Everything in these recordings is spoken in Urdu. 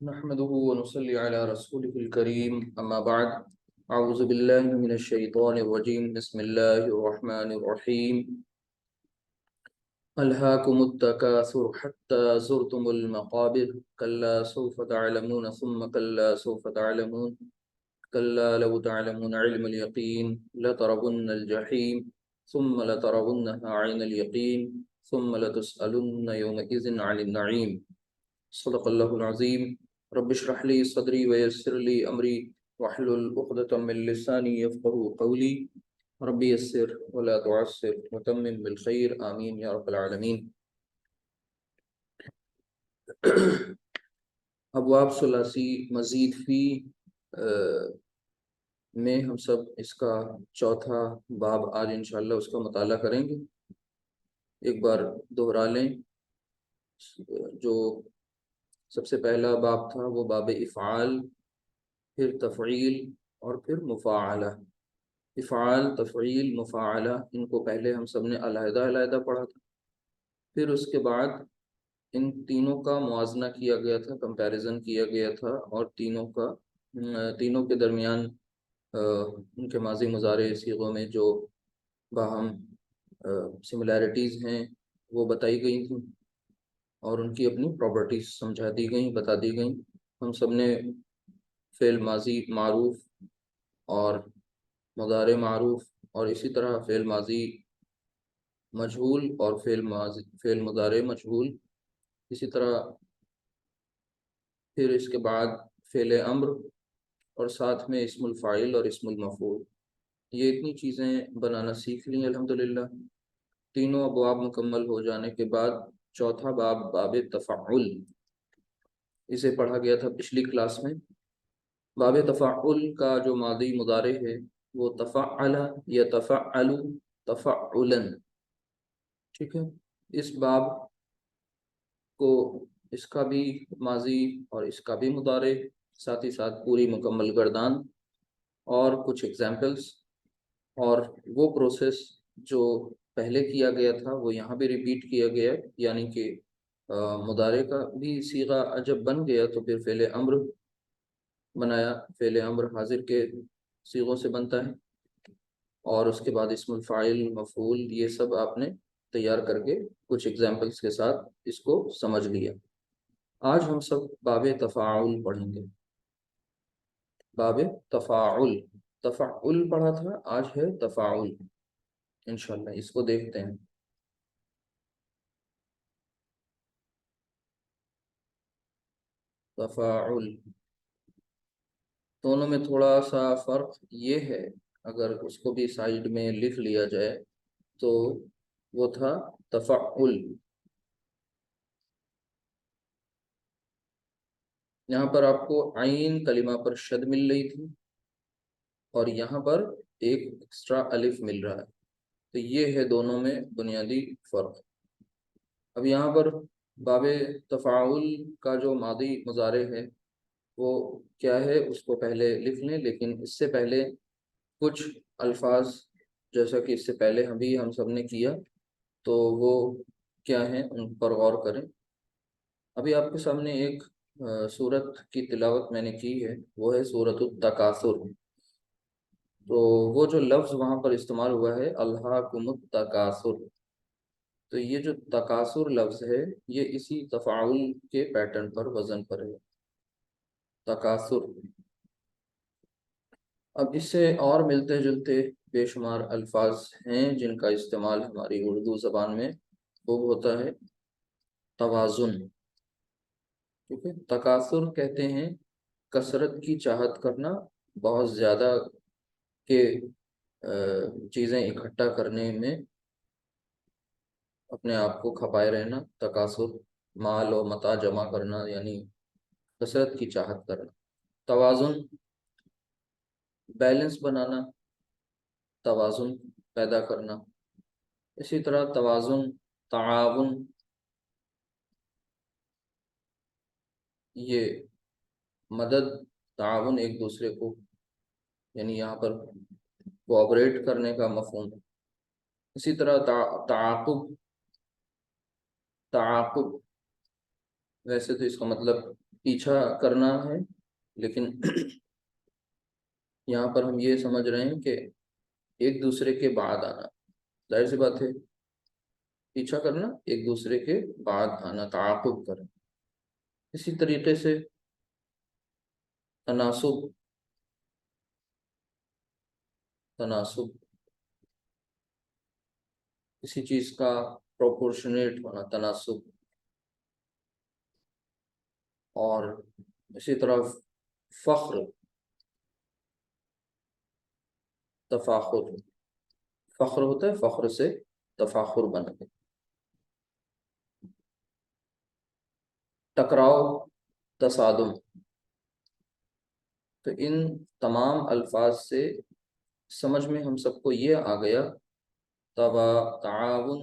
نحمده ونصلي على رسوله الكريم أما بعد أعوذ بالله من الشيطان الرجيم بسم الله الرحمن الرحيم ألهاكم التكاثر حتى زرتم المقابر كلا سوف تعلمون ثم كلا سوف تعلمون كلا لو تعلمون علم اليقين لترون الجحيم ثم لترونها عين اليقين ثم لتسألن يومئذ عن النعيم صدق الله العظيم رب اشرح لي صدري ويسر لي أمري واحلل عقدة من لساني يفقهوا قولي رب يسر ولا تعسر وتمم بالخير آمين يا رب العالمين. ابواب ثلاثی مزید فی میں ہم سب اس کا چوتھا باب آج انشاءاللہ اس کا مطالعہ کریں گے. ایک بار دہرا لیں. جو سب سے پہلا باب تھا وہ باب افعال، پھر تفعیل اور پھر مفاعلہ. افعال، تفعیل، مفاعلہ، ان کو پہلے ہم سب نے علیحدہ علیحدہ پڑھا تھا. پھر اس کے بعد ان تینوں کا موازنہ کیا گیا تھا، کمپیریزن کیا گیا تھا، اور تینوں کے درمیان ان کے ماضی مضارع صیغوں میں جو باہم سملیرٹیز ہیں وہ بتائی گئی تھیں اور ان کی اپنی پراپرٹیز سمجھا دی گئیں، بتا دی گئیں. ہم سب نے فعل ماضی معروف اور مضارع معروف اور اسی طرح فعل ماضی مجہول اور فعل مضارع مجہول، اسی طرح پھر اس کے بعد فعل امر اور ساتھ میں اسم الفاعل اور اسم المفعول، یہ اتنی چیزیں بنانا سیکھ لیں الحمدللہ. تینوں ابواب مکمل ہو جانے کے بعد چوتھا باب، باب تفعل، اسے پڑھا گیا تھا پچھلی کلاس میں. باب تفعل کا جو ماضی مضارع ہے وہ تفعل یا تفعل تفعلا. ٹھیک ہے، اس باب کو اس کا بھی ماضی اور اس کا بھی مضارع، ساتھ ہی ساتھ پوری مکمل گردان اور کچھ ایگزامپلس، اور وہ پروسیس جو پہلے کیا گیا تھا وہ یہاں بھی ریپیٹ کیا گیا. یعنی کہ مضارع کا بھی صیغہ جب بن گیا تو پھر فعل امر بنایا. فعل امر حاضر کے صیغوں سے بنتا ہے، اور اس کے بعد اسم الفاعل، مفعول، یہ سب آپ نے تیار کر کے کچھ ایگزامپلس کے ساتھ اس کو سمجھ لیا. آج ہم سب باب تفاعل پڑھیں گے. باب تفاعل، تفعل پڑھا تھا، آج ہے تفاعل انشاءاللہ. اس کو دیکھتے ہیں. تفاعل، دونوں میں تھوڑا سا فرق یہ ہے، اگر اس کو بھی سائیڈ میں لکھ لیا جائے تو وہ تھا تفعل. یہاں پر آپ کو عین کلمہ پر شد مل رہی تھی اور یہاں پر ایک ایکسٹرا الف مل رہا ہے، تو یہ ہے دونوں میں بنیادی فرق. اب یہاں پر باب تفاعل کا جو ماضی مضارع ہے وہ کیا ہے اس کو پہلے لکھ لیں، لیکن اس سے پہلے کچھ الفاظ جیسا کہ اس سے پہلے ہم سب نے کیا تو وہ کیا ہیں ان پر غور کریں. ابھی آپ کے سامنے ایک سورت کی تلاوت میں نے کی ہے، وہ ہے سورت التکاثر. تو وہ جو لفظ وہاں پر استعمال ہوا ہے الہاکم التکاثر، تو یہ جو تکاثر لفظ ہے یہ اسی تفاعل کے پیٹرن پر، وزن پر ہے، تکاثر. اب اس سے اور ملتے جلتے بے شمار الفاظ ہیں جن کا استعمال ہماری اردو زبان میں خوب ہوتا ہے. توازن، ٹھیک ہے. تکاثر کہتے ہیں کثرت کی چاہت کرنا، بہت زیادہ کہ چیزیں اکٹھا کرنے میں اپنے آپ کو کھپائے رہنا. تکاثر، مال و متاع جمع کرنا یعنی کثرت کی چاہت کرنا. توازن، بیلنس بنانا، توازن پیدا کرنا. اسی طرح توازن، تعاون، یہ مدد، تعاون ایک دوسرے کو، یعنی یہاں پر کوآپریٹ کرنے کا مفہوم. اسی طرح تعاقب، ویسے تو اس کا مطلب پیچھا کرنا ہے، لیکن یہاں پر ہم یہ سمجھ رہے ہیں کہ ایک دوسرے کے بعد آنا، ظاہر سی بات ہے پیچھا کرنا، ایک دوسرے کے بعد آنا، تعاقب کرنا۔ اسی طریقے سے تناسب، تناسب کسی چیز کا پروپورشنیٹ ہونا، تناسب، اور اسی طرح فخر، تفاخر، فخر ہوتا ہے، فخر سے تفاخر بنا ہے، ٹکراؤ، تصادم۔ تو ان تمام الفاظ سے سمجھ میں ہم سب کو یہ آ گیا، تعاون،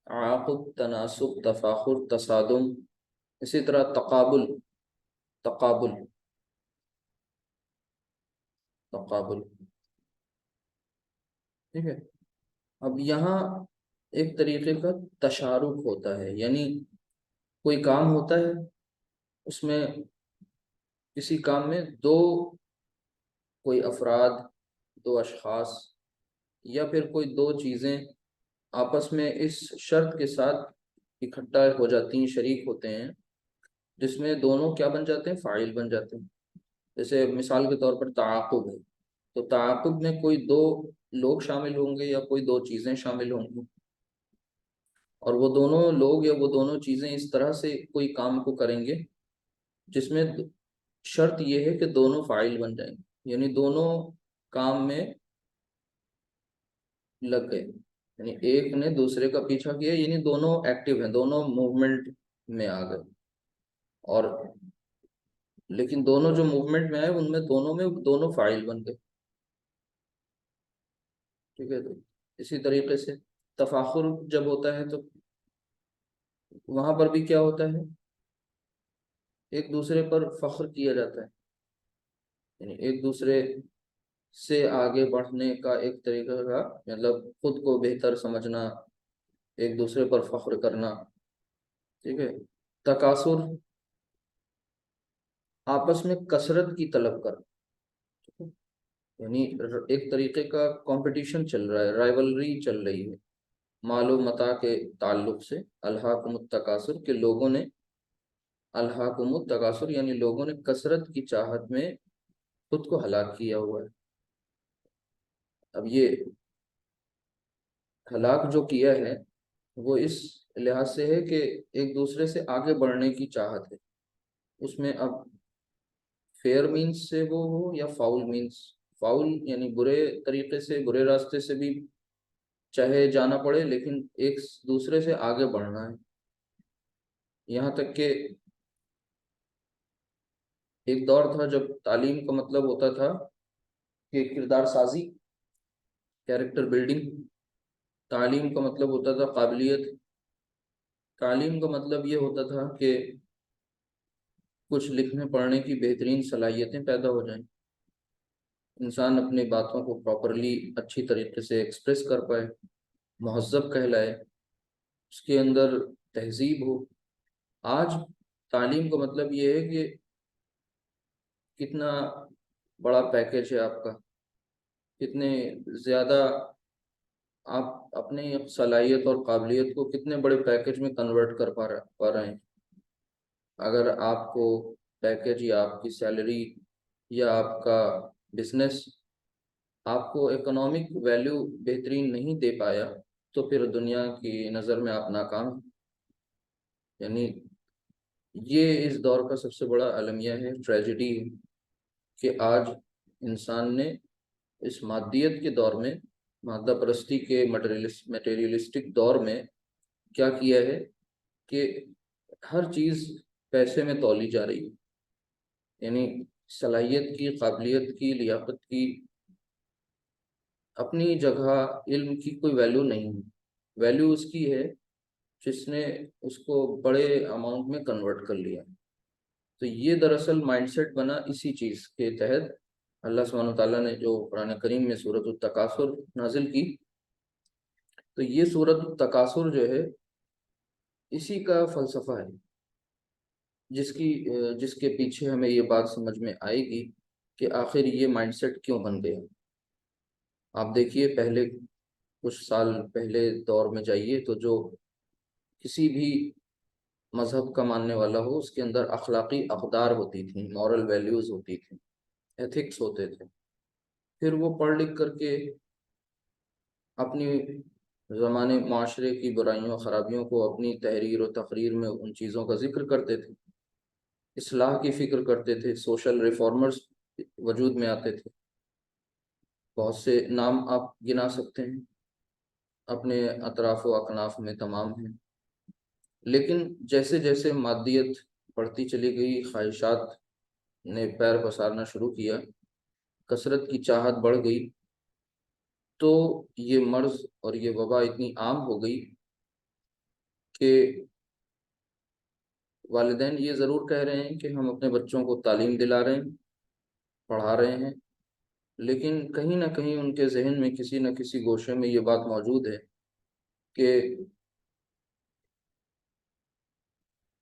تعاقب، تناسب، تفاخر، تصادم، اسی طرح تقابل، تقابل، تقابل، ٹھیک ہے۔ اب یہاں ایک طریقے کا تشارک ہوتا ہے، یعنی کوئی کام ہوتا ہے، اس میں کسی کام میں دو، کوئی افراد، دو اشخاص، یا پھر کوئی دو چیزیں آپس میں اس شرط کے ساتھ اکٹھا ہو جاتی ہیں، شریک ہوتے ہیں، جس میں دونوں کیا بن جاتے ہیں، فاعل بن جاتے ہیں۔ جیسے مثال کے طور پر تعاقب ہے، تو تعاقب میں کوئی دو لوگ شامل ہوں گے یا کوئی دو چیزیں شامل ہوں گی، اور وہ دونوں لوگ یا وہ دونوں چیزیں اس طرح سے کوئی کام کو کریں گے جس میں شرط یہ ہے کہ دونوں فاعل بن جائیں گے، یعنی دونوں کام میں لگ گئے، یعنی ایک نے دوسرے کا پیچھا کیا، یعنی دونوں ایکٹیو ہیں، دونوں موومنٹ میں آ گئے، اور لیکن دونوں جو موومنٹ میں آئے ان میں دونوں فاعل بن گئے، ٹھیک ہے۔ تو اسی طریقے سے تفاخر جب ہوتا ہے تو وہاں پر بھی کیا ہوتا ہے، ایک دوسرے پر فخر کیا جاتا ہے، یعنی ایک دوسرے سے آگے بڑھنے کا ایک طریقہ کا مطلب خود کو بہتر سمجھنا، ایک دوسرے پر فخر کرنا، ٹھیک ہے۔ تکاثر، آپس میں کثرت کی طلب کرنا، یعنی ایک طریقے کا کمپٹیشن چل رہا ہے، رائیولری چل رہی ہے مال و متاع کے تعلق سے، الہاکم التکاثر، کہ لوگوں نے، الہاکم التکاثر یعنی لوگوں نے کثرت کی چاہت میں خود کو ہلاک کیا ہوا ہے۔ اب یہ ہلاک جو کیا ہے وہ اس لحاظ سے ہے کہ ایک دوسرے سے آگے بڑھنے کی چاہت ہے، اس میں اب فیئر مینس سے وہ ہو یا فاؤل مینس، فاؤل یعنی برے طریقے سے، برے راستے سے بھی چاہے جانا پڑے، لیکن ایک دوسرے سے آگے بڑھنا ہے۔ یہاں تک کہ ایک دور تھا جب تعلیم کا مطلب ہوتا تھا کہ کردار سازی، کیریکٹر بلڈنگ، تعلیم کا مطلب ہوتا تھا قابلیت، تعلیم کا مطلب یہ ہوتا تھا کہ کچھ لکھنے پڑھنے کی بہترین صلاحیتیں پیدا ہو جائیں، انسان اپنی باتوں کو پراپرلی اچھی طریقے سے ایکسپریس کر پائے، مہذب کہلائے، اس کے اندر تہذیب ہو۔ آج تعلیم کا مطلب یہ ہے کہ کتنا بڑا پیکیج ہے آپ کا، کتنے زیادہ آپ اپنی صلاحیت اور قابلیت کو کتنے بڑے پیکیج میں کنورٹ کر پا رہے ہیں۔ اگر آپ کو پیکیج یا آپ کی سیلری یا آپ کا بزنس آپ کو اکنامک ویلیو بہترین نہیں دے پایا تو پھر دنیا کی نظر میں آپ ناکام ہیں۔ یعنی یہ اس دور کا سب سے بڑا المیہ ہے، ٹریجڈی ہے، کہ آج انسان نے اس مادیت کے دور میں، مادہ پرستی کے میٹیریلسٹک دور میں کیا کیا ہے کہ ہر چیز پیسے میں تولی جا رہی ہے، یعنی صلاحیت کی، قابلیت کی، لیاقت کی اپنی جگہ، علم کی کوئی ویلیو نہیں ہے، ویلیو اس کی ہے جس نے اس کو بڑے اماؤنٹ میں کنورٹ کر لیا۔ تو یہ دراصل مائنڈ سیٹ بنا اسی چیز کے تحت اللہ سبحانہ وتعالیٰ نے جو قرآن کریم میں سورۃ التکاثر نازل کی، تو یہ سورۃ التکاثر جو ہے اسی کا فلسفہ ہے، جس کے پیچھے ہمیں یہ بات سمجھ میں آئے گی کہ آخر یہ مائنڈ سیٹ کیوں بن گیا۔ آپ دیکھیے پہلے کچھ سال پہلے دور میں جائیے تو جو کسی بھی مذہب کا ماننے والا ہو اس کے اندر اخلاقی اقدار ہوتی تھیں، مورل ویلیوز ہوتی تھیں، ایتھکس ہوتے تھے۔ پھر وہ پڑھ لکھ کر کے اپنی زمانے معاشرے کی برائیوں خرابیوں کو اپنی تحریر و تقریر میں ان چیزوں کا ذکر کرتے تھے، اصلاح کی فکر کرتے تھے، سوشل ریفارمرز وجود میں آتے تھے۔ بہت سے نام آپ گنا سکتے ہیں، اپنے اطراف و اکناف میں تمام ہیں۔ لیکن جیسے جیسے مادیت بڑھتی چلی گئی، خواہشات نے پیر پسارنا شروع کیا، کثرت کی چاہت بڑھ گئی، تو یہ مرض اور یہ وبا اتنی عام ہو گئی کہ والدین یہ ضرور کہہ رہے ہیں کہ ہم اپنے بچوں کو تعلیم دلا رہے ہیں، پڑھا رہے ہیں، لیکن کہیں نہ کہیں ان کے ذہن میں کسی نہ کسی گوشے میں یہ بات موجود ہے کہ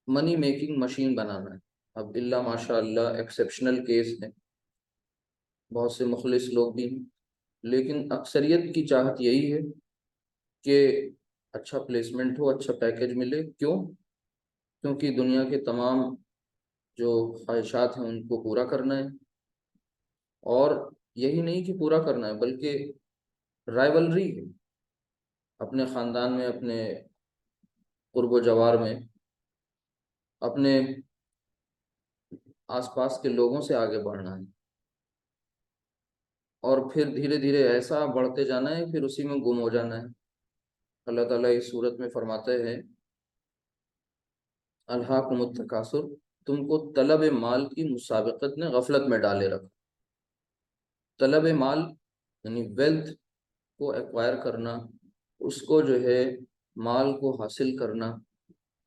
منی میکنگ مشین بنانا ہے۔ اب اللہ ماشاء اللہ ایکسیپشنل کیس ہے، بہت سے مخلص لوگ بھی ہیں، لیکن اکثریت کی چاہت یہی ہے کہ اچھا پلیسمنٹ ہو، اچھا پیکج ملے۔ کیونکہ دنیا کے تمام جو خواہشات ہیں ان کو پورا کرنا ہے، اور یہی نہیں کہ پورا کرنا ہے بلکہ رائیولری ہے اپنے خاندان میں، اپنے قرب و جوار میں، اپنے آس پاس کے لوگوں سے آگے بڑھنا ہے، اور پھر دھیرے دھیرے ایسا بڑھتے جانا ہے، پھر اسی میں گم ہو جانا ہے۔ اللہ تعالیٰ اس صورت میں فرماتے ہیں الہاکم التکاثر، تم کو طلب مال کی مسابقت نے غفلت میں ڈالے رکھا۔ طلب مال یعنی ویلتھ کو ایکوائر کرنا، اس کو جو ہے مال کو حاصل کرنا،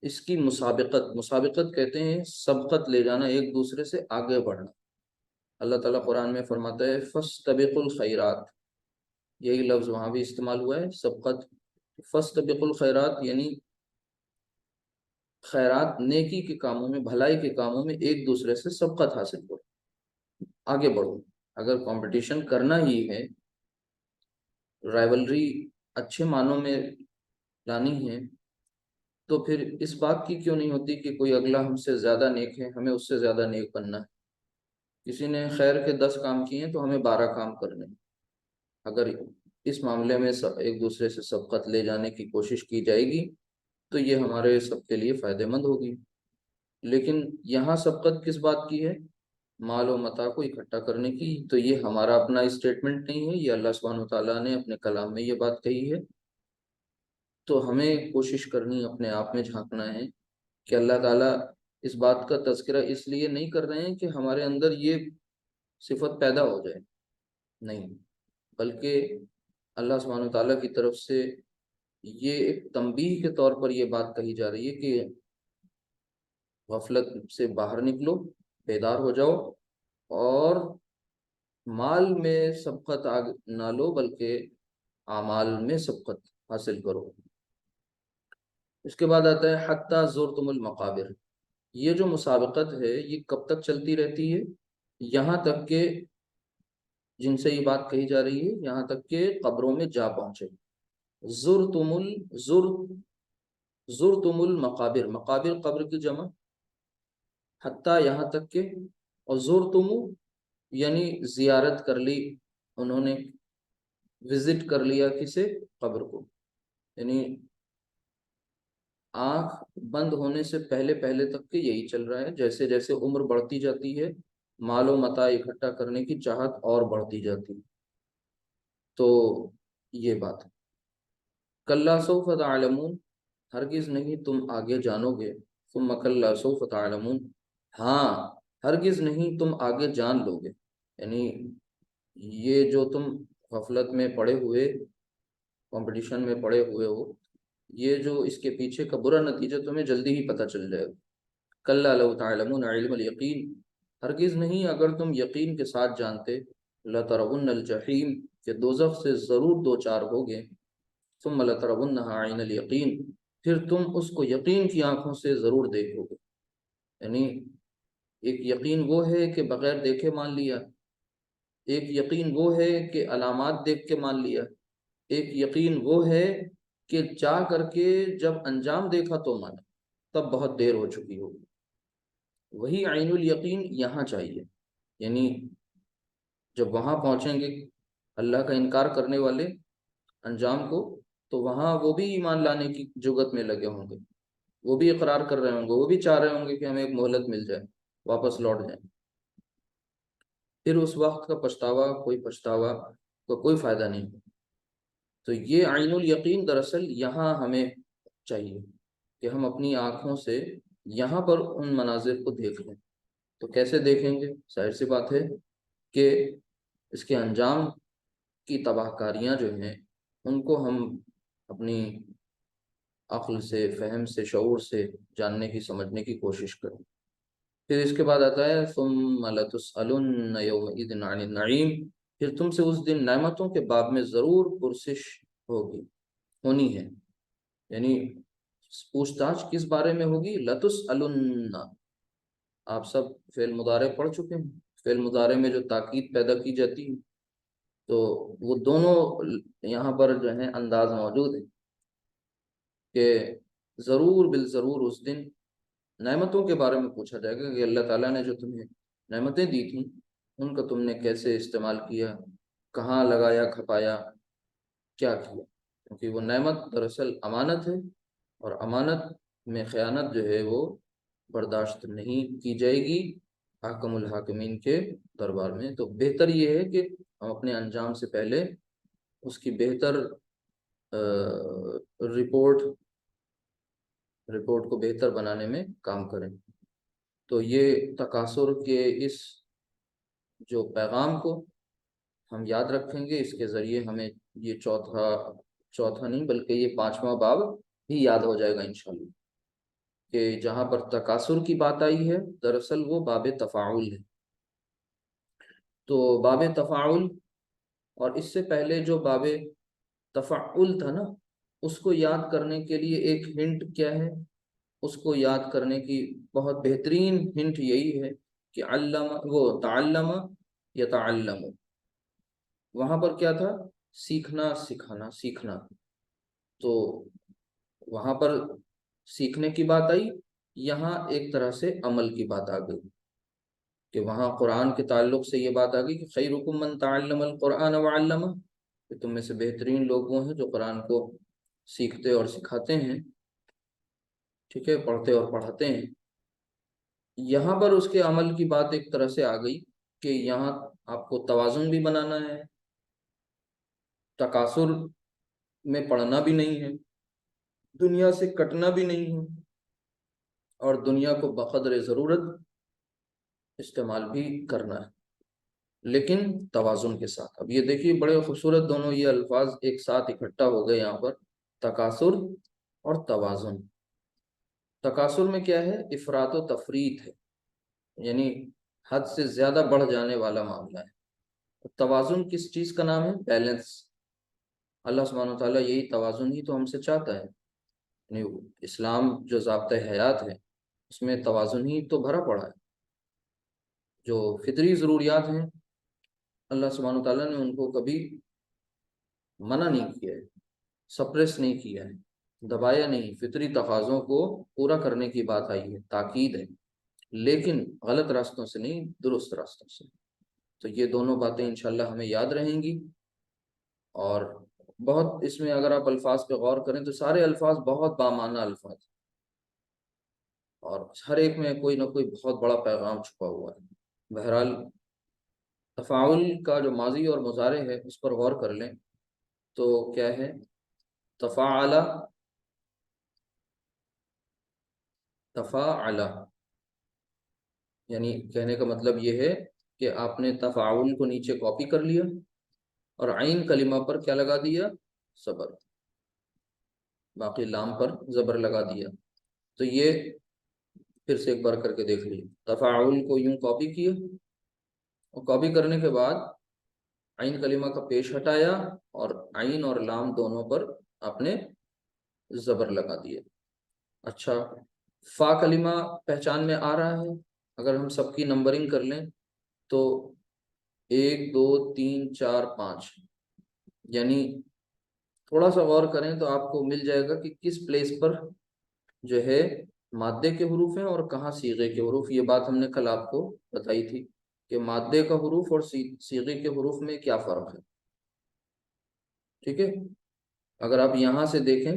اس کی مسابقت کہتے ہیں سبقت لے جانا، ایک دوسرے سے آگے بڑھنا۔ اللہ تعالیٰ قرآن میں فرماتا ہے فاستبقوا الخیرات، یہی لفظ وہاں بھی استعمال ہوا ہے، سبقت۔ فاستبقوا الخیرات یعنی خیرات، نیکی کے کاموں میں، بھلائی کے کاموں میں ایک دوسرے سے سبقت حاصل کرو، آگے بڑھو۔ اگر کمپٹیشن کرنا ہی ہے، رائیولری اچھے معنوں میں لانی ہے، تو پھر اس بات کی کیوں نہیں ہوتی کہ کوئی اگلا ہم سے زیادہ نیک ہے، ہمیں اس سے زیادہ نیک بننا ہے۔ کسی نے خیر کے 10 کام کیے ہیں تو ہمیں 12 کام کرنے ہیں۔ اگر اس معاملے میں ایک دوسرے سے سبقت لے جانے کی کوشش کی جائے گی تو یہ ہمارے سب کے لیے فائدہ مند ہوگی۔ لیکن یہاں سبقت کس بات کی ہے؟ مال و متاع کو اکٹھا کرنے کی۔ تو یہ ہمارا اپنا اسٹیٹمنٹ نہیں ہے، یہ اللہ سبحانہ وتعالیٰ نے اپنے کلام میں یہ بات کہی ہے۔ تو ہمیں کوشش کرنی، اپنے آپ میں جھانکنا ہے کہ اللہ تعالیٰ اس بات کا تذکرہ اس لیے نہیں کر رہے ہیں کہ ہمارے اندر یہ صفت پیدا ہو جائے، نہیں، بلکہ اللہ سبحانہ وتعالیٰ کی طرف سے یہ ایک تنبیہ کے طور پر یہ بات کہی جا رہی ہے کہ غفلت سے باہر نکلو، بیدار ہو جاؤ، اور مال میں سبقت نہ لو بلکہ اعمال میں سبقت حاصل کرو۔ اس کے بعد آتا ہے حتیٰ زرتم المقابر، یہ جو مسابقت ہے یہ کب تک چلتی رہتی ہے؟ یہاں تک کہ جن سے یہ بات کہی جا رہی ہے یہاں تک کہ قبروں میں جا پہنچے۔ زرتم المقابر، مقابر قبر کی جمع، حتیٰ یہاں تک کہ، اور زرتم یعنی زیارت کر لی انہوں نے، وزٹ کر لیا کسے؟ قبر کو، یعنی آنکھ بند ہونے سے پہلے پہلے تک کہ یہی چل رہا ہے۔ جیسے جیسے عمر بڑھتی جاتی ہے، مال و متاع اکٹھا کرنے کی چاہت اور بڑھتی جاتی ہے۔ تو یہ بات ہے، کلا سوف تعلمون، ہرگز نہیں تم آگے جانو گے، ثم کلا سوف تعلمون، ہاں ہرگز نہیں تم آگے جان لو گے۔ یعنی یہ جو تم غفلت میں پڑے ہوئے، کمپٹیشن میں پڑے ہوئے ہو، یہ جو اس کے پیچھے کا برا نتیجہ تمہیں جلدی ہی پتہ چل جائے گا۔ کلا لو تعلمون علم الیقین، ہرگز نہیں اگر تم یقین کے ساتھ جانتے، لترون الجحیم، کہ دوزخ سے ضرور دو چار ہوگے، ثم لترونها عین الیقین، پھر تم اس کو یقین کی آنکھوں سے ضرور دیکھو گے۔ یعنی ایک یقین وہ ہے کہ بغیر دیکھے مان لیا، ایک یقین وہ ہے کہ علامات دیکھ کے مان لیا، ایک یقین وہ ہے کہ چاہ کر کے جب انجام دیکھا تو مانا، تب بہت دیر ہو چکی ہوگی۔ وہی عین الیقین یہاں چاہیے، یعنی جب وہاں پہنچیں گے اللہ کا انکار کرنے والے انجام کو، تو وہاں وہ بھی ایمان لانے کی جگت میں لگے ہوں گے، وہ بھی اقرار کر رہے ہوں گے، وہ بھی چاہ رہے ہوں گے کہ ہمیں ایک مہلت مل جائے، واپس لوٹ جائیں۔ پھر اس وقت کا پچھتاوا کا کوئی فائدہ نہیں۔ تو یہ عین الیقین دراصل یہاں ہمیں چاہیے کہ ہم اپنی آنکھوں سے یہاں پر ان مناظر کو دیکھ لیں۔ تو کیسے دیکھیں گے؟ ظاہر سی بات ہے کہ اس کے انجام کی تباہ کاریاں جو ہیں ان کو ہم اپنی عقل سے، فہم سے، شعور سے جاننے کی، سمجھنے کی کوشش کریں۔ پھر اس کے بعد آتا ہے ثم لتسألن یومئذ عن النعیم، پھر تم سے اس دن نعمتوں کے باب میں ضرور پرسش ہونی ہے۔ یعنی پوچھ تاچھ کس بارے میں ہوگی؟ لتسألن، آپ سب فعل مضارع پڑھ چکے ہیں، فعل مضارع میں جو تاکید پیدا کی جاتی ہے، تو وہ دونوں یہاں پر جو ہیں انداز موجود ہے کہ ضرور بالضرور اس دن نعمتوں کے بارے میں پوچھا جائے گا کہ اللہ تعالیٰ نے جو تمہیں نعمتیں دی تھیں ان کا تم نے کیسے استعمال کیا، کہاں لگایا، کھپایا، کیا کیا۔ کیونکہ وہ نعمت دراصل امانت ہے، اور امانت میں خیانت جو ہے وہ برداشت نہیں کی جائے گی حاکم الحاکمین کے دربار میں۔ تو بہتر یہ ہے کہ ہم اپنے انجام سے پہلے اس کی بہتر رپورٹ کو بہتر بنانے میں کام کریں۔ تو یہ تکاثر کے اس جو پیغام کو ہم یاد رکھیں گے، اس کے ذریعے ہمیں یہ چوتھا نہیں بلکہ یہ 5واں باب بھی یاد ہو جائے گا انشاءاللہ، کہ جہاں پر تکاثر کی بات آئی ہے دراصل وہ باب تفاعل ہے۔ تو باب تفاعل، اور اس سے پہلے جو باب تفعل تھا نا، اس کو یاد کرنے کے لیے ایک ہنٹ کیا ہے؟ اس کو یاد کرنے کی بہت بہترین ہنٹ یہی ہے کہ تعلم یتعلم، وہاں پر کیا تھا؟ سیکھنا، سکھانا، سیکھنا۔ تو وہاں پر سیکھنے کی بات آئی، یہاں ایک طرح سے عمل کی بات آ گئی، کہ وہاں قرآن کے تعلق سے یہ بات آ گئی کہ خیرکم من تعلم القرآن وعلمہ، کہ تم میں سے بہترین لوگ وہ ہیں جو قرآن کو سیکھتے اور سکھاتے ہیں، ٹھیک ہے، پڑھتے اور پڑھاتے ہیں۔ یہاں پر اس کے عمل کی بات ایک طرح سے آ گئی کہ یہاں آپ کو توازن بھی بنانا ہے، تکاثر میں پڑھنا بھی نہیں ہے، دنیا سے کٹنا بھی نہیں ہے، اور دنیا کو بقدر ضرورت استعمال بھی کرنا ہے، لیکن توازن کے ساتھ۔ اب یہ دیکھیے بڑے خوبصورت دونوں یہ الفاظ ایک ساتھ اکٹھا ہو گئے یہاں پر، تکاثر اور توازن۔ تکاثر میں کیا ہے؟ افراط و تفریط ہے، یعنی حد سے زیادہ بڑھ جانے والا معاملہ ہے۔ توازن کس چیز کا نام ہے؟ بیلنس۔ اللہ سبحانہ و تعالیٰ یہی توازن ہی تو ہم سے چاہتا ہے، یعنی اسلام جو ضابطۂ حیات ہے اس میں توازن ہی تو بھرا پڑا ہے۔ جو فطری ضروریات ہیں اللہ سبحانہ و تعالیٰ نے ان کو کبھی منع نہیں کیا ہے، سپریس نہیں کیا ہے، دبایا نہیں، فطری تقاضوں کو پورا کرنے کی بات آئی ہے، تاکید ہے، لیکن غلط راستوں سے نہیں، درست راستوں سے۔ تو یہ دونوں باتیں انشاءاللہ ہمیں یاد رہیں گی، اور بہت اس میں اگر آپ الفاظ پہ غور کریں تو سارے الفاظ بہت بامعنی الفاظ، اور ہر ایک میں کوئی نہ کوئی بہت بڑا پیغام چھپا ہوا ہے۔ بہرحال تفاعل کا جو ماضی اور مضارع ہے اس پر غور کر لیں تو کیا ہے؟ تفاعل، تفاعل، یعنی کہنے کا مطلب یہ ہے کہ آپ نے تفاعل کو نیچے کاپی کر لیا اور عین کلمہ پر کیا لگا دیا؟ صبر، باقی لام پر زبر لگا دیا۔ تو یہ پھر سے ایک بار کر کے دیکھ لیے، تفاعل کو یوں کاپی کیا، اور کاپی کرنے کے بعد عین کلمہ کا پیش ہٹایا اور عین اور لام دونوں پر آپ نے زبر لگا دیا۔ اچھا، فا کلمہ پہچان میں آ رہا ہے؟ اگر ہم سب کی نمبرنگ کر لیں تو 1 2 3 4 5، یعنی تھوڑا سا غور کریں تو آپ کو مل جائے گا کہ کس پلیس پر جو ہے مادے کے حروف ہیں اور کہاں صیغے کے حروف. یہ بات ہم نے کل آپ کو بتائی تھی کہ مادے کا حروف اور صیغے کے حروف میں کیا فرق ہے. ٹھیک ہے، اگر آپ یہاں سے دیکھیں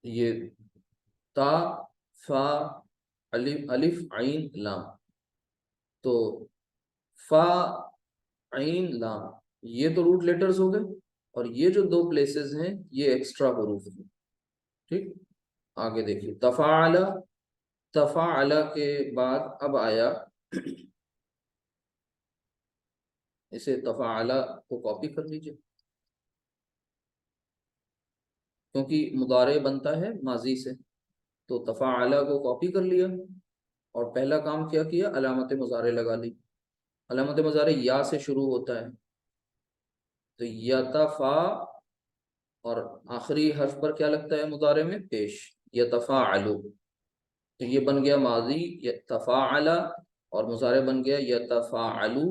یہ تا فا الف عین لام، تو فا عین لام یہ تو روٹ لیٹرز ہو گئے، اور یہ جو 2 پلیسز ہیں یہ ایکسٹرا حروف ہیں. ٹھیک، آگے دیکھیے تفاعل. تفاعل کے بعد اب آیا اسے تفاعل کو کاپی کر لیجئے، کیونکہ مضارع بنتا ہے ماضی سے، تو تفاعل کو کاپی کر لیا اور پہلا کام کیا کیا، علامت مضارع لگا لی. علامت مضارع یا سے شروع ہوتا ہے، تو یتفا اور آخری حرف پر کیا لگتا ہے مضارع میں؟ پیش، یتفاعلو. تو یہ بن گیا ماضی یتفاعل، اور مضارع بن گیا یتفاعلو،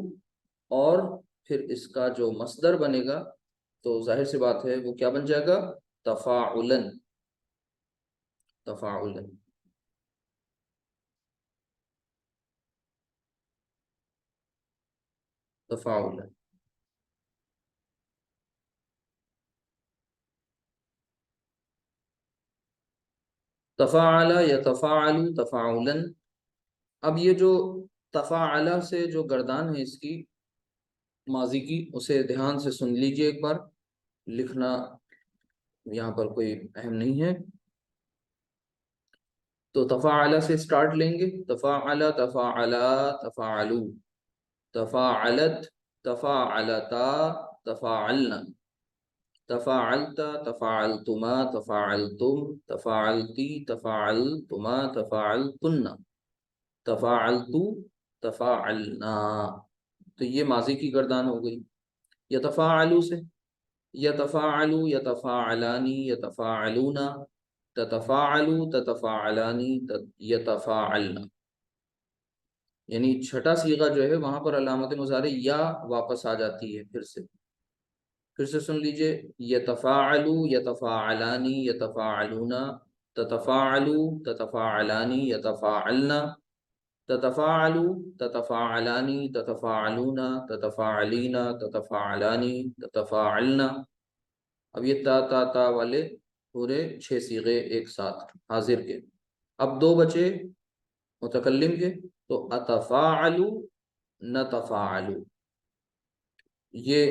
اور پھر اس کا جو مصدر بنے گا تو ظاہر سی بات ہے وہ کیا بن جائے گا؟ تفاعلن. تفاعلن. تفاعلن. تفاعل یتفاعل تفاعلن. اب یہ جو تفاعل سے جو گردان ہے اس کی ماضی کی، اسے دھیان سے سن لیجئے ایک بار، لکھنا یہاں پر کوئی اہم نہیں ہے. تو تفاعل سے سٹارٹ لیں گے، تفاعل تفاعلا تفاعلو، تفاعلت تفاعلتا تفاعلنا، تفاعلت تفاعلتما تفاعلتم، تفاعلتی تفاعلتما تفاعلتن، تفاعلتو تفاعلنا. تو یہ ماضی کی گردان ہو گئی. یتفاعلو سے یتفاعلو یتفاعلانی یتفاعلونا، تتفاعلو تتفاعلانی یتفاعلنا، یعنی چھٹا صیغہ جو ہے وہاں پر علامت مضارع یا واپس آ جاتی ہے. پھر سے سن لیجئے، یتفاعلو یتفاعلانی یتفاعلونا، تتفاعلو تتفاعلانی یتفاعلنا، تتفاعلو تتفاعلانی تتفاعلونا تتفاعلینا تتفاعلانی تتفاعلنا. اب یہ تا تا تا والے پورے 6 صیغے ایک ساتھ حاضر کے. اب 2 بچے متکلم کے، تو اتفاعلو نتفاعلو. یہ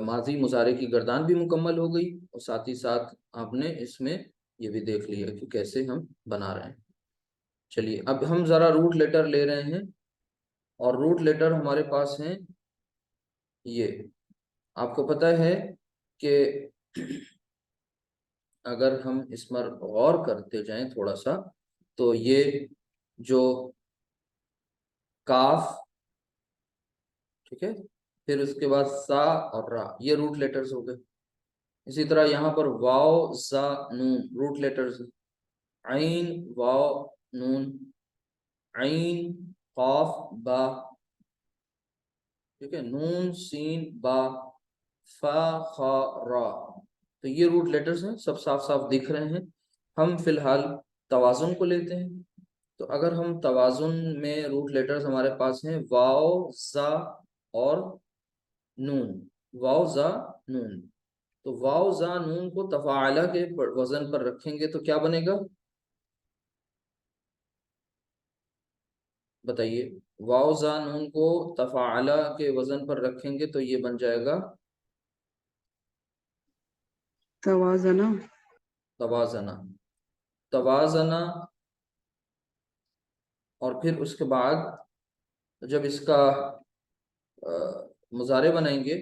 ماضی مضارع کی گردان بھی مکمل ہو گئی، اور ساتھ ہی ساتھ آپ نے اس میں یہ بھی دیکھ لیا کہ کیسے ہم بنا رہے ہیں. چلیے اب ہم ذرا روٹ لیٹر لے رہے ہیں، اور روٹ لیٹر ہمارے پاس ہیں یہ. آپ کو پتہ ہے کہ اگر ہم اس پر غور کرتے جائیں تھوڑا سا، تو یہ جو کاف، ٹھیک ہے، پھر اس کے بعد سا اور را، یہ روٹ لیٹرز ہو گئے. اسی طرح یہاں پر واو زا نون روٹ لیٹرز، عین واو نون، عین قاف با، ٹھیک ہے، نون سین با، فا خا را. تو یہ روٹ لیٹرز ہیں، سب صاف صاف دکھ رہے ہیں. ہم فی الحال توازن کو لیتے ہیں. تو اگر ہم توازن میں روٹ لیٹرز ہمارے پاس ہیں واو زا اور نون، واو زا نون. تو واو زا نون کو تفاعلہ کے وزن پر رکھیں گے تو کیا بنے گا؟ بتائیے. واو زا نون کو تفاعلہ کے وزن پر رکھیں گے تو یہ بن جائے گا توازنہ. توازنہ. توازنہ. اور پھر اس کے بعد جب اس کا مضارع بنائیں گے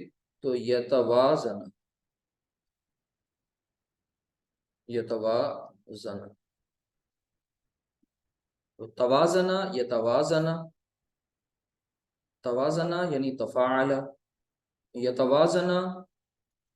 تو یتوازنہ. یتوازنہ. توازنہ یتوازنہ. توازنہ یعنی تفاعلہ. یتوازنہ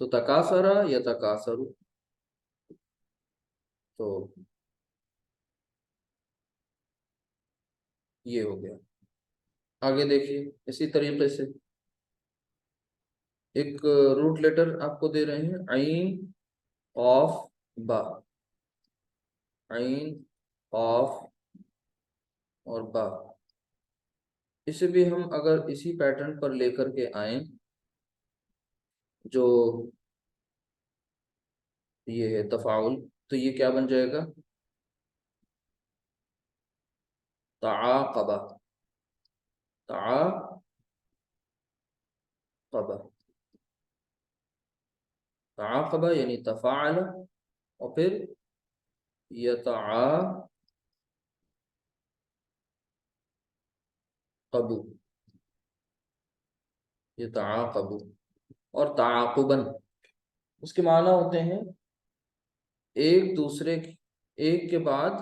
تو تکاثرا یا تکاثرو، تو یہ ہو گیا۔ آگے دیکھیے اسی طریقے سے ایک روٹ لیٹر آپ کو دے رہے ہیں، عین قاف با، عین قاف اور با، اسے بھی ہم اگر اسی پیٹرن پر لے کر کے آئیں، جو یہ ہے تفاعل، تو یہ کیا بن جائے گا؟ تعاقبہ، تعاقبہ، تعاقبہ یعنی تفاعل، اور پھر یتعاقبو، یتعاقبو، اور تعاقباً اس کے معنی ہوتے ہیں ایک دوسرے ایک کے بعد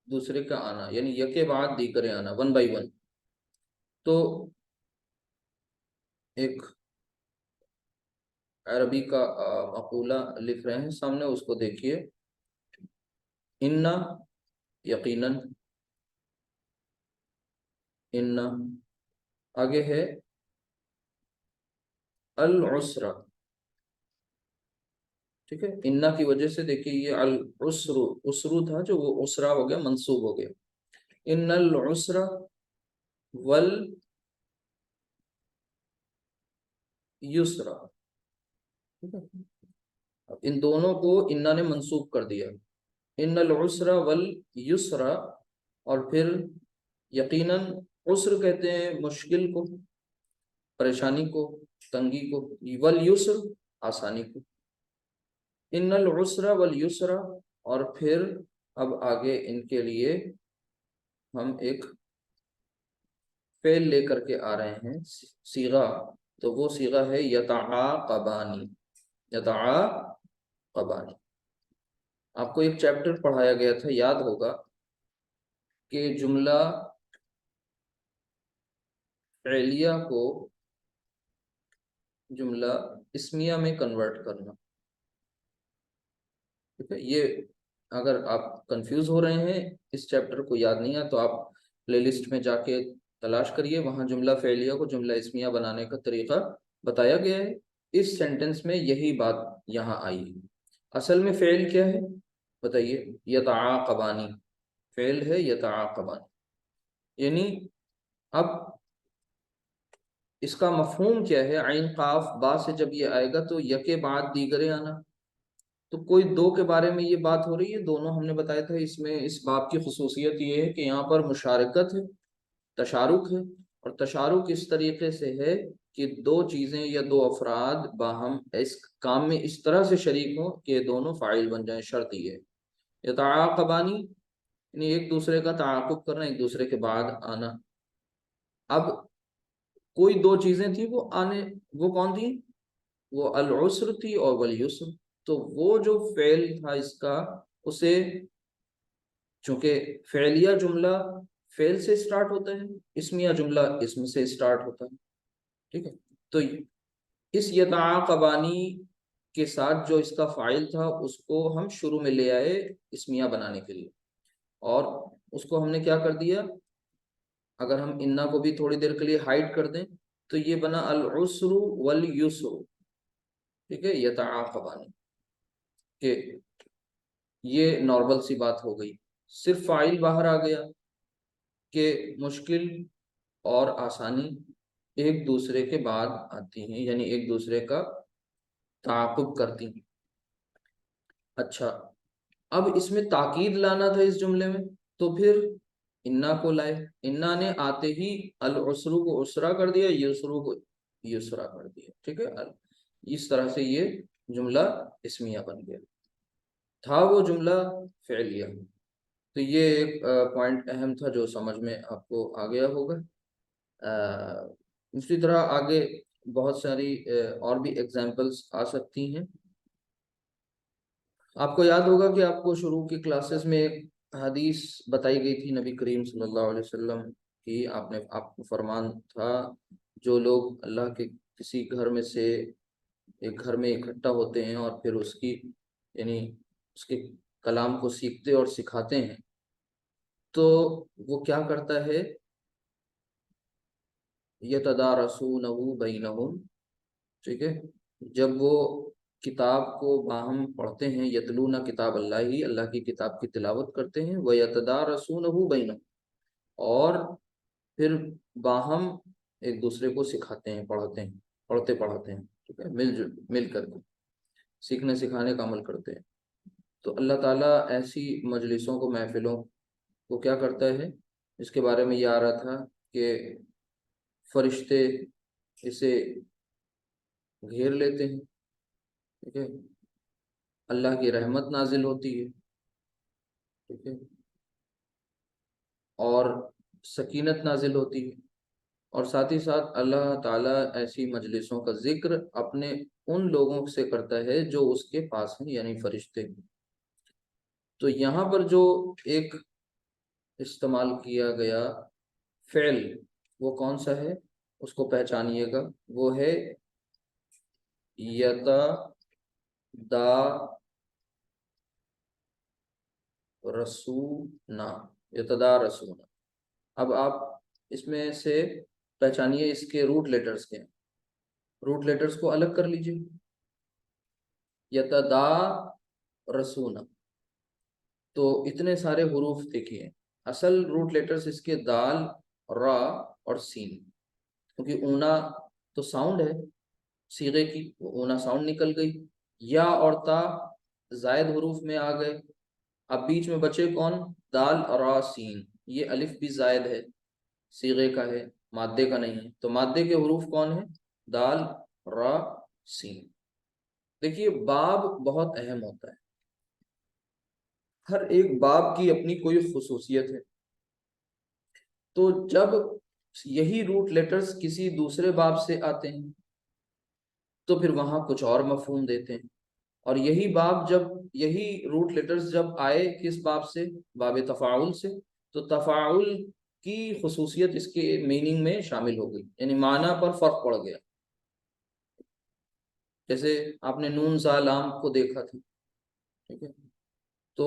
دوسرے کا آنا، یعنی یک کے بعد دیگرے آنا، ون بائی ون۔ تو ایک عربی کا مقولہ لکھ رہے ہیں سامنے، اس کو دیکھیے، انا یقیناً، انا، آگے ہے العسرہ، ٹھیک ہے، انا کی وجہ سے دیکھیے یہ العسر، عسرو تھا جو وہ عسرہ ہو گیا، منصوب ہو گیا، ان العسرہ والیسرہ، ان دونوں کو انا نے منصوب کر دیا، ان العسر والیسر، اور پھر یقیناً، عسر کہتے ہیں مشکل کو، پریشانی کو، تنگی کو، والیسر آسانی کو، ان العسر والیسر، اور پھر اب آگے ان کے لیے ہم ایک فعل لے کر کے آ رہے ہیں، صیغہ، تو وہ صیغہ ہے یتعاقبانی، یتعاقبانی۔ آپ کو ایک چیپٹر پڑھایا گیا تھا، یاد ہوگا، کہ جملہ فعلیہ کو جملہ اسمیہ میں کنورٹ کرنا، ٹھیک ہے، یہ اگر آپ کنفیوز ہو رہے ہیں، اس چیپٹر کو یاد نہیں ہے، تو آپ پلے لسٹ میں جا کے تلاش کریے، وہاں جملہ فعلیہ کو جملہ اسمیہ بنانے کا طریقہ بتایا گیا ہے۔ اس سینٹنس میں یہی بات یہاں آئی ہے۔ اصل میں فعل کیا ہے بتائیے؟ یتعاقبانی، فعل ہے یتعاقبانی، یعنی اب اس کا مفہوم کیا ہے؟ عین قاف با سے جب یہ آئے گا تو یکے بعد دیگرے آنا، تو کوئی دو کے بارے میں یہ بات ہو رہی ہے، دونوں ہم نے بتایا تھا، اس میں اس باب کی خصوصیت یہ ہے کہ یہاں پر مشارکت ہے، تشارک ہے، اور تشارک اس طریقے سے ہے کہ دو چیزیں یا دو افراد باہم اس کام میں اس طرح سے شریک ہوں کہ دونوں فاعل بن جائیں، شرط یہ ہے۔ یتعاقبانی یعنی ایک دوسرے کا تعاقب کرنا، ایک دوسرے کے بعد آنا۔ اب کوئی دو چیزیں تھیں وہ آنے، وہ کون تھی؟ وہ العسر تھی اور والیسر، تو وہ جو فعل تھا اس کا، اسے چونکہ فعلیہ جملہ فعل سے سٹارٹ ہوتا ہے، اسمیہ جملہ اسم سے سٹارٹ ہوتا ہے، ٹھیک ہے، تو اس یتعاقبانی کے ساتھ جو اس کا فاعل تھا اس کو ہم شروع میں لے آئے اسمیہ بنانے کے لیے، اور اس کو ہم نے کیا کر دیا؟ اگر ہم انا کو بھی تھوڑی دیر کے لیے ہائڈ کر دیں تو یہ بنا العسر والیسر، ٹھیک ہے، یتعاقبانی، کہ یہ نارمل سی بات ہو گئی، صرف فاعل باہر آ گیا کہ مشکل اور آسانی ایک دوسرے کے بعد آتی ہیں، یعنی ایک دوسرے کا تعاقب کرتی ہیں۔ اچھا، اب اس میں تاکید لانا تھا اس جملے میں، تو پھر انا کو لائے، انا نے آتے ہی العسرو کو عسرا کر دیا، یسرو کو یسرا کر دیا، ٹھیک ہے، اس طرح سے یہ جملہ اسمیہ بن گیا، تھا وہ جملہ فعلیہ۔ تو یہ ایک پوائنٹ اہم تھا جو سمجھ میں آپ کو آ گیا ہوگا۔ اسی طرح آگے بہت ساری اور بھی ایگزامپلس آ سکتی ہیں۔ آپ کو یاد ہوگا کہ آپ کو شروع کی کلاسز میں ایک حدیث بتائی گئی تھی نبی کریم صلی اللہ علیہ وسلم کی، آپ کو فرمان تھا جو لوگ اللہ کے کسی گھر میں سے ایک گھر میں اکٹھا ہوتے ہیں اور پھر اس کی یعنی اس کے کلام کو سیکھتے اور سکھاتے ہیں، تو وہ کیا کرتا ہے، یتدارسونہ بینہم، ٹھیک ہے، جب وہ کتاب کو باہم پڑھتے ہیں، یتلون کتاب اللہ ہی، اللہ کی کتاب کی تلاوت کرتے ہیں، وَيَتَدَارَسُونَهُ بَيْنَهُمْ، اور پھر باہم ایک دوسرے کو سکھاتے ہیں، پڑھتے ہیں، ٹھیک ہے، مل کر کے سیکھنے سکھانے کا عمل کرتے ہیں۔ تو اللہ تعالیٰ ایسی مجلسوں کو، محفلوں کو کیا کرتا ہے، اس کے بارے میں یہ آ رہا تھا کہ فرشتے اسے گھیر لیتے ہیں، ٹھیک ہے، اللہ کی رحمت نازل ہوتی ہے، ٹھیک ہے، اور سکینت نازل ہوتی ہے، اور ساتھ ہی ساتھ اللہ تعالیٰ ایسی مجلسوں کا ذکر اپنے ان لوگوں سے کرتا ہے جو اس کے پاس ہیں، یعنی فرشتے۔ تو یہاں پر جو ایک استعمال کیا گیا فعل، وہ کون سا ہے، اس کو پہچانیے گا، وہ ہے یتدارسونا، یتدارسونا۔ اب آپ اس میں سے پہچانیے اس کے روٹ لیٹرز کے ہیں، روٹ لیٹرز کو الگ کر لیجئے۔ یتدارسونا، تو اتنے سارے حروف دیکھیے، اصل روٹ لیٹرز اس کے دال، را اور سین، کیونکہ اونا تو ساؤنڈ ہے صیغے کی، وہ اونا ساؤنڈ نکل گئی، یا اور تا زائد حروف میں آ گئے، اب بیچ میں بچے کون، دال، را، سین، یہ الف بھی زائد ہے، صیغے کا ہے، مادے کا نہیں ہے، تو مادے کے حروف کون ہیں، دال، را، سین۔ دیکھیے باب بہت اہم ہوتا ہے، ہر ایک باب کی اپنی کوئی خصوصیت ہے، تو جب یہی روٹ لیٹرز کسی دوسرے باب سے آتے ہیں تو پھر وہاں کچھ اور مفہوم دیتے ہیں، اور یہی باب جب، یہی روٹ لیٹرز جب آئے کس باب سے، باب تفاعل سے، تو تفاعل کی خصوصیت اس کے میننگ میں شامل ہو گئی، یعنی معنی پر فرق پڑ گیا۔ جیسے آپ نے نون زا لام کو دیکھا تھا، ٹھیک ہے، تو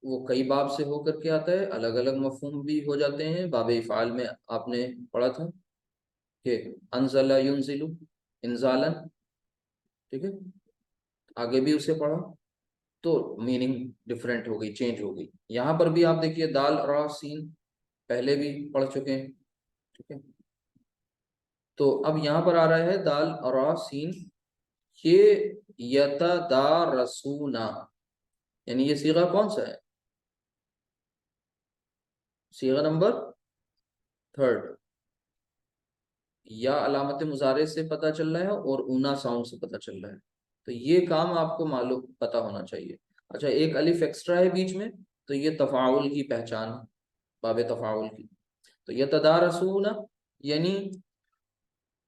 وہ کئی باب سے ہو کر کے آتا ہے، الگ الگ مفہوم بھی ہو جاتے ہیں۔ باب افعال میں آپ نے پڑھا تھا کہ انزل ینزل انزالا، ٹھیک ہے، آگے بھی اسے پڑھا، تو میننگ ڈفرینٹ ہو گئی، چینج ہو گئی۔ یہاں پر بھی آپ دیکھیے دال، را، سین پہلے بھی پڑھ چکے ہیں، ٹھیک ہے، تو اب یہاں پر آ رہا ہے دال، را، سین، یہ یتدارسونا، یعنی یہ صیغہ کون سا ہے، صیغہ نمبر 3، یا علامت مضارع سے پتہ چل رہا ہے اور اونا ساؤنڈ سے پتہ چل رہا ہے، تو یہ کام آپ کو معلوم پتہ ہونا چاہیے۔ اچھا ایک الف ایکسٹرا ہے بیچ میں، تو یہ تفاعل کی پہچان ہے، باب تفاعل کی۔ تو یتدارسون یعنی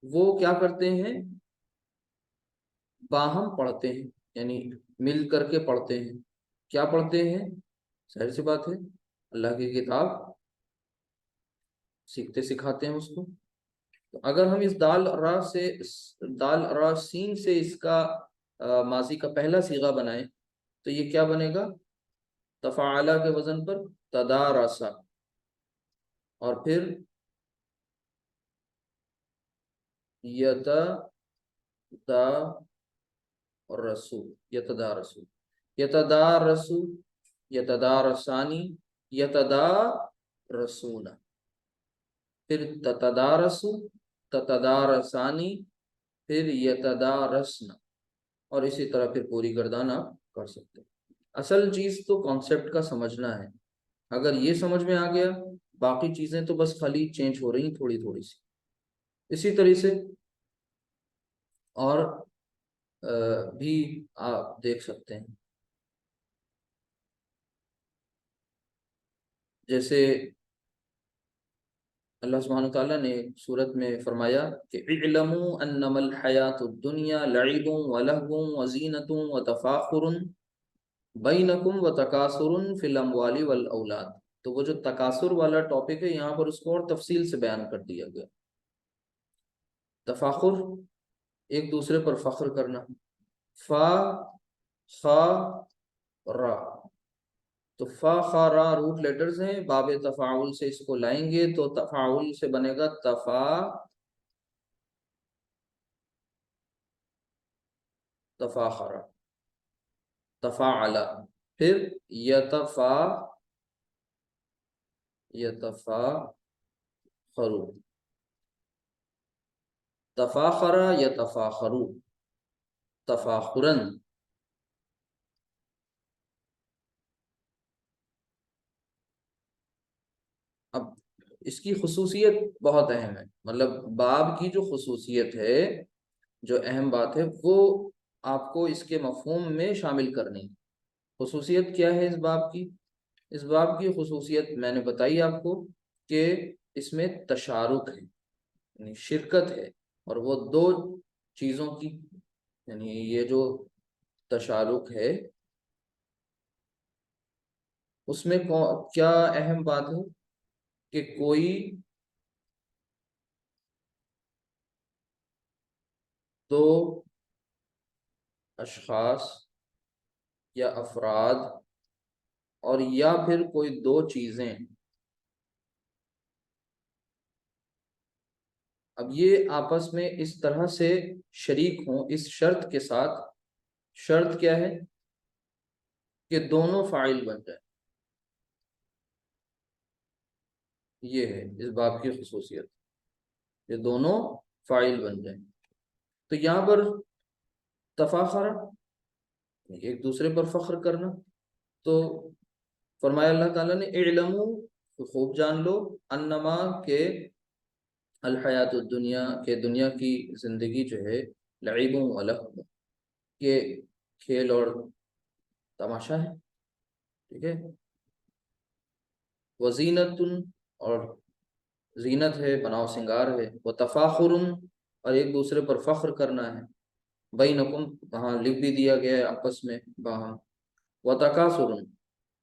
وہ کیا کرتے ہیں، باہم پڑھتے ہیں، یعنی مل کر کے پڑھتے ہیں۔ کیا پڑھتے ہیں، ظاہر سی بات ہے اللہ کی کتاب، سیکھتے سکھاتے ہیں اس کو۔ تو اگر ہم اس دال را سے، دال را سین سے اس کا ماضی کا پہلا صیغہ بنائیں تو یہ کیا بنے گا، تفاعلہ کے وزن پر تدارسا، اور پھر یتدارسو، یتدارسو، یتدارسو، یتدارسانی، یتدارسون، پھر تتدارسو، تتدارسانی، پھر یتدارسن، اور اسی طرح پھر پوری گردان آپ کر سکتے ہیں۔ اصل چیز تو کانسیپٹ کا سمجھنا ہے، اگر یہ سمجھ میں آ گیا باقی چیزیں تو بس خالی چینج ہو رہی ہیں تھوڑی تھوڑی سی۔ اسی طرح سے اور بھی آپ دیکھ سکتے ہیں، جیسے اللہ سبحانہ تعالیٰ نے سورت میں فرمایا کہ اعلموا انما الحیات الدنیا لعب ولہو وزینۃ وتفاخر بینکم وتکاثر فی الاموال والاولاد، تو وہ جو تکاثر والا ٹاپک ہے یہاں پر اس کو اور تفصیل سے بیان کر دیا گیا۔ تفاخر ایک دوسرے پر فخر کرنا. فا خا را، تو فا خا را روٹ لیٹرز ہیں، باب تفاعل سے اس کو لائیں گے تو تفاعل سے بنے گا تفاخرا، تفاعلا، پھر یتفاخرو، تفاخرا یتفاخرو، تفاخرن. اب اس کی خصوصیت بہت اہم ہے، مطلب باب کی جو خصوصیت ہے، جو اہم بات ہے، وہ آپ کو اس کے مفہوم میں شامل کرنی. خصوصیت کیا ہے اس باب کی؟ اس باب کی خصوصیت میں نے بتائی آپ کو کہ اس میں تشارک ہے، یعنی شرکت ہے، اور وہ دو چیزوں کی. یعنی یہ جو تشارک ہے اس میں کیا اہم بات ہے کہ کوئی دو اشخاص یا افراد اور یا پھر کوئی دو چیزیں، اب یہ آپس میں اس طرح سے شریک ہوں اس شرط کے ساتھ. شرط کیا ہے؟ کہ دونوں فاعل بن جائیں. یہ ہے اس باب کی خصوصیت، کہ دونوں فاعل بن جائیں. تو یہاں پر تفاخرہ، ایک دوسرے پر فخر کرنا، تو فرمایا اللہ تعالیٰ نے اعلموا، خوب جان لو، انما کہ الحیات الدنیا، کہ دنیا کی زندگی جو ہے، لعب و لہو، کہ کھیل اور تماشا ہے. ٹھیک ہے. وزینت، اور زینت ہے، بناؤ سنگار ہے. وہ تفاخر، اور ایک دوسرے پر فخر کرنا ہے. بینکم، وہاں لکھ بھی دیا گیا ہے آپس میں باہم. وہ تکاثر،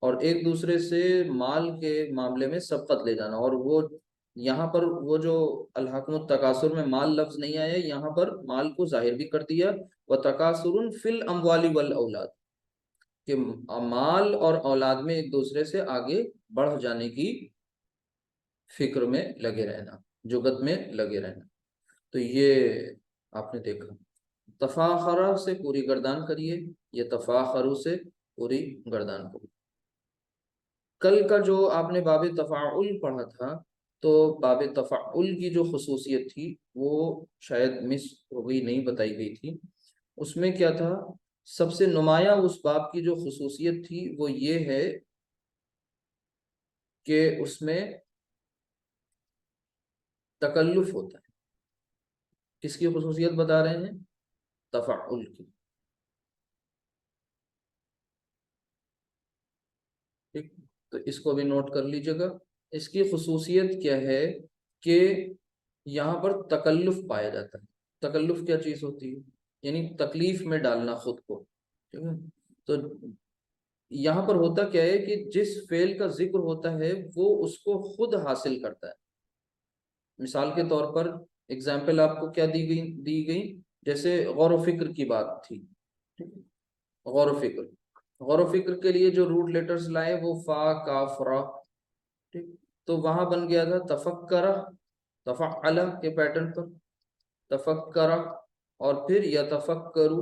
اور ایک دوسرے سے مال کے معاملے میں سبقت لے جانا. اور وہ یہاں پر وہ جو الحاکم التکاثر میں مال لفظ نہیں آیا، یہاں پر مال کو ظاہر بھی کر دیا. وہ تکاثر فی الاموال والاولاد، کہ مال اور اولاد میں ایک دوسرے سے آگے بڑھ جانے کی فکر میں لگے رہنا، جگت میں لگے رہنا. تو یہ آپ نے دیکھا. تفاخرہ سے پوری گردان کریے، یہ تفاخرو سے پوری گردان کریے. کل کا جو آپ نے باب تفاعل پڑھا تھا، تو باب تفاعل کی جو خصوصیت تھی وہ شاید مس ہو گئی، نہیں بتائی گئی تھی. اس میں کیا تھا؟ سب سے نمایاں اس باب کی جو خصوصیت تھی وہ یہ ہے کہ اس میں تکلف ہوتا ہے. کس کی خصوصیت بتا رہے ہیں؟ تفاعل کی. ٹھیک، تو اس کو بھی نوٹ کر لیجیے گا. اس کی خصوصیت کیا ہے کہ یہاں پر تکلف پایا جاتا ہے. تکلف کیا چیز ہوتی ہے؟ یعنی تکلیف میں ڈالنا خود کو. ٹھیک ہے. تو یہاں پر ہوتا کیا ہے کہ جس فعل کا ذکر ہوتا ہے وہ اس کو خود حاصل کرتا ہے. مثال کے طور پر اگزامپل آپ کو کیا دی گئی، جیسے غور و فکر کی بات تھی. غور و فکر، غور و فکر کے لیے جو روٹ لیٹرز لائے وہ فا کاف را. ٹھیک، تو وہاں بن گیا تھا تفکرہ، تفعل کے پیٹرن پر تفکرہ، اور پھر یتفکرو،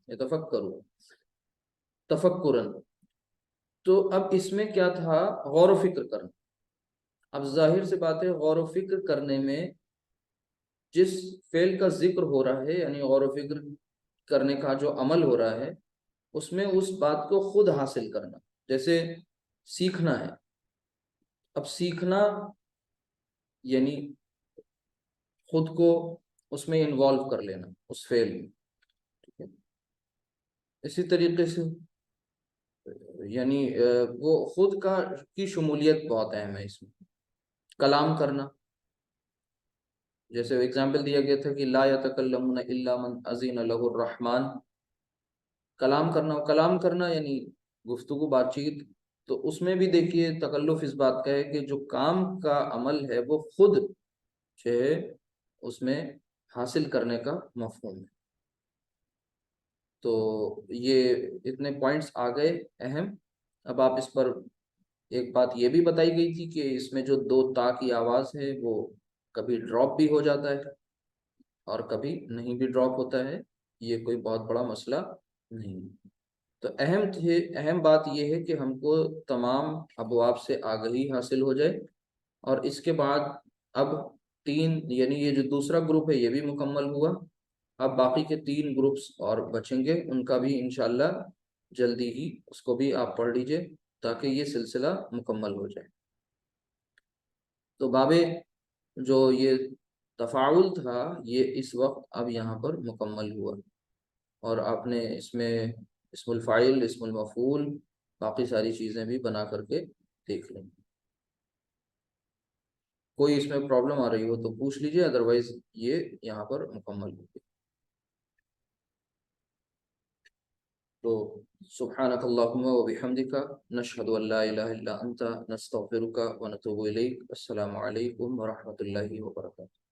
یتفکرو، تفکرن. تو اب اس میں کیا تھا؟ غور و فکر کرنا. اب ظاہر سے بات ہے، غور و فکر کرنے میں جس فعل کا ذکر ہو رہا ہے، یعنی غور و فکر کرنے کا جو عمل ہو رہا ہے، اس میں اس بات کو خود حاصل کرنا. جیسے سیکھنا ہے. اب سیکھنا یعنی خود کو اس میں انوالو کر لینا، اس فعل میں. ٹھیک ہے. اسی طریقے سے یعنی وہ خود کی شمولیت بہت اہم ہے اس میں. کلام کرنا، جیسے اگزامپل دیا گیا تھا کہ لا یتکلمون الا من اذن له الرحمن. کلام کرنا یعنی گفتگو، بات چیت تو اس میں بھی دیکھیے تکلف اس بات کا ہے کہ جو کام کا عمل ہے وہ خود جو ہے اس میں حاصل کرنے کا مفہوم ہے۔ تو یہ اتنے پوائنٹس آ گئے اہم۔ اب آپ اس پر ایک بات یہ بھی بتائی گئی تھی کہ اس میں جو دو تا کی آواز ہے وہ کبھی ڈراپ بھی ہو جاتا ہے اور کبھی نہیں بھی ڈراپ ہوتا ہے، یہ کوئی بہت بڑا مسئلہ نہیں۔ تو اہم بات یہ ہے کہ ہم کو تمام ابواب سے آگہی حاصل ہو جائے، اور اس کے بعد اب تین، یعنی یہ جو دوسرا گروپ ہے یہ بھی مکمل ہوا، اب باقی کے تین گروپس اور بچیں گے، ان کا بھی انشاءاللہ جلدی ہی اس کو بھی آپ پڑھ لیجئے تاکہ یہ سلسلہ مکمل ہو جائے۔ تو باب جو یہ تفاعل تھا یہ اس وقت اب یہاں پر مکمل ہوا، اور آپ نے اس میں اسم الفاعل، اسم المفعول، باقی ساری چیزیں بھی بنا کر کے دیکھ لیں۔ کوئی اس میں پرابلم آ رہی ہو تو پوچھ لیجئے، ادروائز یہ یہاں پر مکمل ہو گئی۔ تو سبحانک اللہم و بحمدک، نشہد ان لا الہ الا انت، نستغفرک و نتوب الیک۔ السلام علیکم ورحمۃ اللہ وبرکاتہ۔